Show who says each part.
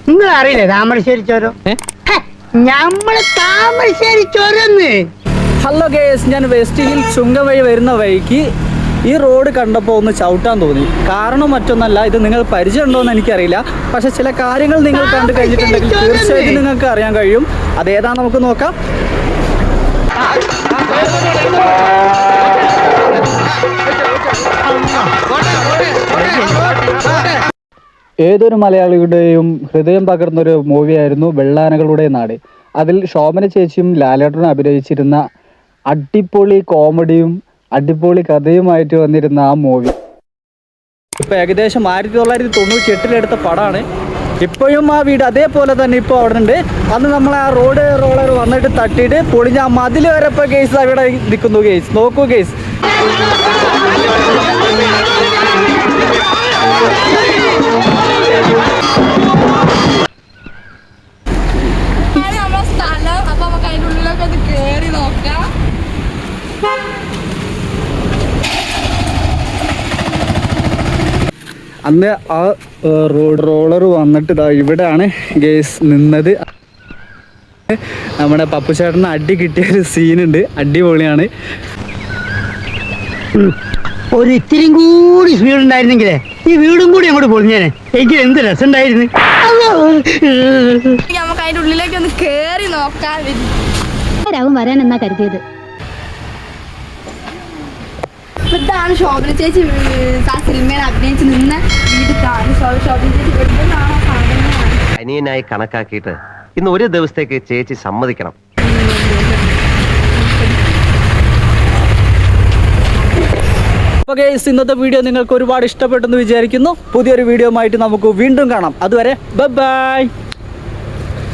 Speaker 1: നിങ്ങൾ അറിയില്ലേ താമരശ്ശേരി ചോരം? നമ്മള് താമരശ്ശേരി ചോരന്ന്.
Speaker 2: ഹലോ ഗേസ്, ഞാൻ വെസ്റ്റ് ഹിൽ ചുങ്കം വഴി വരുന്ന വഴിക്ക് ഈ റോഡ് കണ്ടപ്പോൾ ഒന്ന് ചവിട്ടാൻ തോന്നി. കാരണം മറ്റൊന്നല്ല, ഇത് നിങ്ങൾ പരിചയമുണ്ടോ എന്ന് എനിക്കറിയില്ല. പക്ഷെ ചില കാര്യങ്ങൾ നിങ്ങൾ കണ്ടു കഴിഞ്ഞിട്ടുണ്ടെങ്കിൽ തീർച്ചയായിട്ടും നിങ്ങൾക്ക് അറിയാൻ കഴിയും. അതേതാ നമുക്ക് നോക്കാം. ഏതൊരു മലയാളിയുടെയും ഹൃദയം പകർന്നൊരു മൂവിയായിരുന്നു വെള്ളാനകളുടെ നാട്. അതിൽ ശോഭന ചേച്ചിയും ലാലേട്ടനും അഭിനയിച്ചിരുന്ന അടിപൊളി കോമഡിയും അടിപൊളി കഥയുമായിട്ട് വന്നിരുന്ന ആ മൂവി ഇപ്പോൾ ഏകദേശം 1998 പടമാണ്. ഇപ്പോഴും ആ വീട് അതേപോലെ തന്നെ ഇപ്പോൾ അവിടെ ഉണ്ട്. അന്ന് നമ്മൾ ആ റോളർ വന്നിട്ട് തട്ടിയിട്ട് പൊളിഞ്ഞ ആ മതിൽ വരെ ഇപ്പോൾ കേസ് അവിടെ നിൽക്കുന്നു. കേസ് നോക്കൂ കേസ്. അന്ന് ആ റോളർ വന്നിട്ട് ഇതാ ഇവിടെയാണ് ഗേസ് നിന്നത്. നമ്മുടെ പപ്പുചേട്ടന് അടി കിട്ടിയൊരു സീനുണ്ട്, അടിപൊളിയാണ്.
Speaker 1: ഒരു ഇത്തിരിയും കൂടി സ്പീഡ് ഉണ്ടായിരുന്നെങ്കിലേ ഈ വീടും കൂടി അങ്ങോട്ട് പൊളിഞ്ഞേനെ. എനിക്ക് എന്ത് രസമുണ്ടായിരുന്നു.
Speaker 3: നമുക്ക് അതിന്റെ ഉള്ളിലേക്ക് ഒന്ന് കേറി നോക്കാൻ
Speaker 4: വരാൻ എന്നാ കരുതിയത്.
Speaker 3: ഇതാണ് ശോഭന ചേച്ചി ആ സിനിമയിൽ അഭിനയിച്ച് നിന്ന വീട്ടിലാണ്. ശോഭന ചേച്ചി
Speaker 5: അനിയനായി കണക്കാക്കിയിട്ട് ഇന്ന് ഒരു ദിവസത്തേക്ക് ചേച്ചി സമ്മതിക്കണം.
Speaker 2: അപ്പോൾ ഗൈസ്, ഇന്നത്തെ വീഡിയോ നിങ്ങൾക്ക് ഒരുപാട് ഇഷ്ടപ്പെട്ടെന്ന് വിചാരിക്കുന്നു. പുതിയൊരു വീഡിയോ ആയിട്ട് നമുക്ക് വീണ്ടും കാണാം. അതുവരെ ബൈ ബൈ.